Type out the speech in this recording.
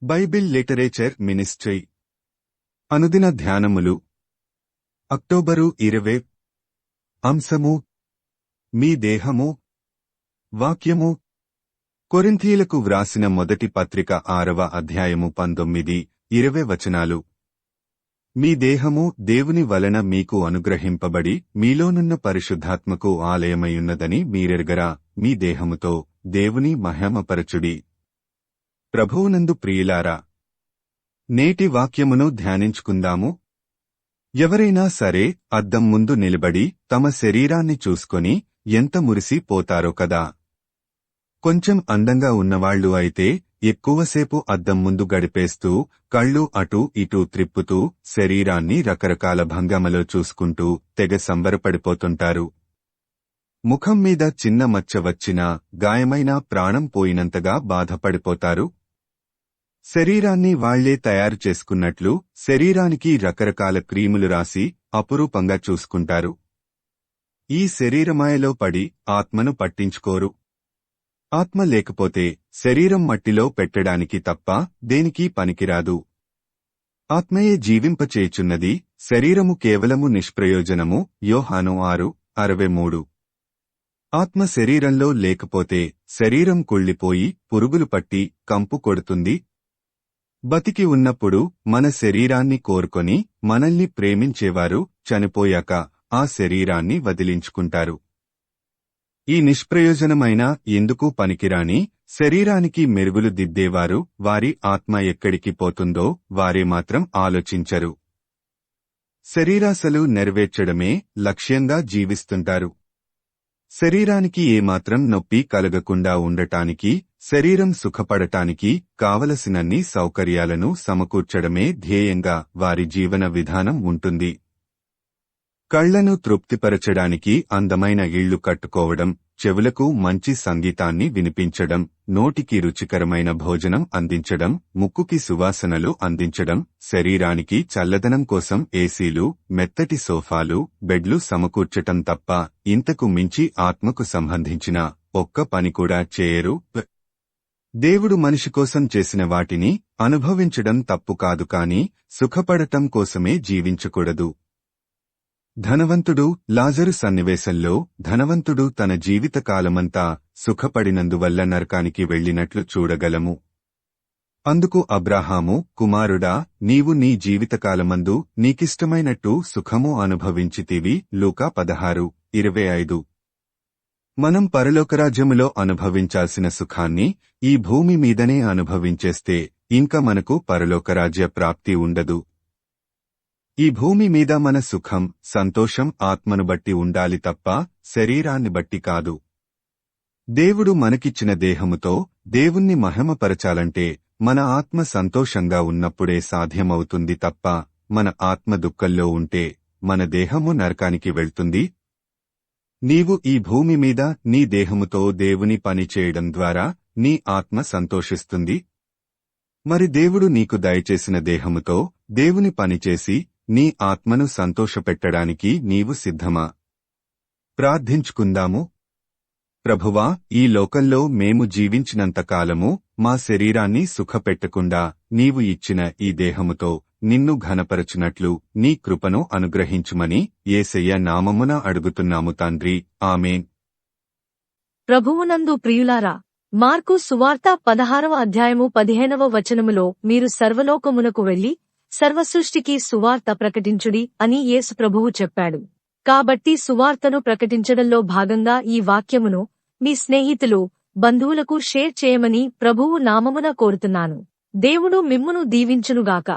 Bible literature ministry అనుదిన ధ్యానములు October 20 అంశము మీ దేహము వాక్యము కొరింథీయులకు వ్రాసిన మొదటి పత్రిక 6వ అధ్యాయము 19-20 వచనాలు. మీ దేహము దేవుని వలన మీకు అనుగ్రహింపబడి మీలోనున్న పరిశుద్ధాత్మకు ఆలయమయున్నదని మీరెరుగరా. మీ దేహముతో దేవుని మహిమపరచుడి. ప్రభువునందు ప్రియులారా, నేటి వాక్యమును ధ్యానించుకుందాము. ఎవరైనా సరే అద్దం ముందు నిలబడి తమ శరీరాన్ని చూసుకొని ఎంత మురిసి పోతారో కదా. కొంచెం అందంగా ఉన్నవాళ్లు అయితే ఎక్కువసేపు అద్దం ముందు గడిపేస్తూ కళ్ళు అటూ ఇటూ త్రిప్పుతూ శరీరాన్ని రకరకాల భంగమలో చూసుకుంటూ తెగ సంబరపడిపోతుంటారు. ముఖం మీద చిన్న మచ్చ వచ్చినా గాయమైనా ప్రాణం పోయినంతగా బాధపడిపోతారు. శరీరాన్ని వాళ్లే తయారు చేసుకున్నట్లు శరీరానికి రకరకాల క్రీములు రాసి అపురూపంగా చూసుకుంటారు. ఈ శరీరమాయలో పడి ఆత్మను పట్టించుకోరు. ఆత్మ లేకపోతే శరీరం మట్టిలో పెట్టడానికి తప్ప దేనికీ పనికిరాదు. ఆత్మయే జీవింపచేయుచున్నది, శరీరము కేవలము నిష్ప్రయోజనము. యోహాను 6:63. ఆత్మ శరీరంలో లేకపోతే శరీరం కుళ్ళిపోయి పురుగులు పట్టి కంపు కొడుతుంది. బతికి ఉన్నప్పుడు మన శరీరాన్ని కోరుకొని మనల్ని ప్రేమించేవారు చనిపోయాక ఆ శరీరాన్ని వదిలించుకుంటారు. ఈ నిష్ప్రయోజనమైన ఎందుకు పనికిరాని శరీరానికి మెరుగులు దిద్దేవారు వారి ఆత్మ ఎక్కడికి పోతుందో వారే మాత్రం ఆలోచించరు. శరీరాశలు నెరవేర్చడమే లక్ష్యంగా జీవిస్తుంటారు. శరీరానికి ఏమాత్రం నొప్పి కలగకుండా ఉండటానికి, శరీరం సుఖపడటానికి కావలసినన్ని సౌకర్యాలను సమకూర్చడమే ధ్యేయంగా వారి జీవన విధానం ఉంటుంది. కళ్లను తృప్తిపరచడానికి అందమైన ఇళ్లు కట్టుకోవడం, చెవులకు మంచి సంగీతాన్ని వినిపించడం, నోటికి రుచికరమైన భోజనం అందించడం, ముక్కుకి సువాసనలు అందించడం, శరీరానికి చల్లదనం కోసం ఏసీలు, మెత్తటి సోఫాలు, బెడ్లు సమకూర్చటం తప్ప ఇంతకు మించి ఆత్మకు సంబంధించిన ఒక్క పని కూడా చేయరు. దేవుడు మనిషి కోసం చేసిన వాటిని అనుభవించడం తప్పు కాదు, కాని సుఖపడటం కోసమే జీవించకూడదు. ధనవంతుడు లాజరు సన్నివేశంలో ధనవంతుడు తన జీవితకాలమంతా సుఖపడినందువల్ల నరకానికి వెళ్లినట్లు చూడగలము. అందుకు అబ్రాహాము, కుమారుడా, నీవు నీ జీవితకాలమందు నీకిష్టమైనట్టు సుఖము అనుభవించితివి. లూకా 16:25. మనం పరలోకరాజ్యములో అనుభవించాల్సిన సుఖాన్ని ఈ భూమి మీదనే అనుభవించేస్తే ఇంక మనకు పరలోకరాజ్య ప్రాప్తి ఉండదు. ఈ భూమి మీద మన సుఖం, సంతోషం ఆత్మను బట్టి ఉండాలి తప్ప శరీరాన్ని బట్టి కాదు. దేవుడు మనకిచ్చిన దేహముతో దేవుణ్ణి మహిమపరచాలంటే మన ఆత్మ సంతోషంగా ఉన్నప్పుడే సాధ్యమవుతుంది తప్ప మన ఆత్మ దుఃఖంలో ఉంటే మన దేహము నరకానికి వెళ్తుంది. నీవు ఈ భూమి మీద నీ దేహముతో దేవుని పని చేయడం ద్వారా నీ ఆత్మ సంతోషిస్తుంది. మరి దేవుడు నీకు దయచేసిన దేహముతో దేవుని పనిచేసి నీ ఆత్మను సంతోషపెట్టడానికి నీవు సిద్ధమా? ప్రార్థించుకుందాము. ప్రభువా, ఈ లోకంలో మేము జీవించినంతకాలము మా శరీరాన్ని సుఖపెట్టకుండా నీవు ఇచ్చిన ఈ దేహముతో నిన్ను ఘనపరచునట్లు నీ కృపను అనుగ్రహించుమని యేసయ్య నామమున అడుగుతున్నాము తండ్రి. ఆమేన్. ప్రభువునందు ప్రియులారా, మార్కు సువార్త 16వ అధ్యాయము 15వ వచనములో మీరు సర్వలోకమునకు వెళ్లి సర్వసృష్టికి సువార్త ప్రకటించుడి అని యేసు ప్రభువు చెప్పాడు. కాబట్టి సువార్తను ప్రకటించడంలో భాగంగా ఈ వాక్యమును మీ స్నేహితులు, బంధువులకు షేర్ చేయమని ప్రభువు నామమున కోరుతున్నాను. దేవుడు మిమ్మును దీవించునుగాక.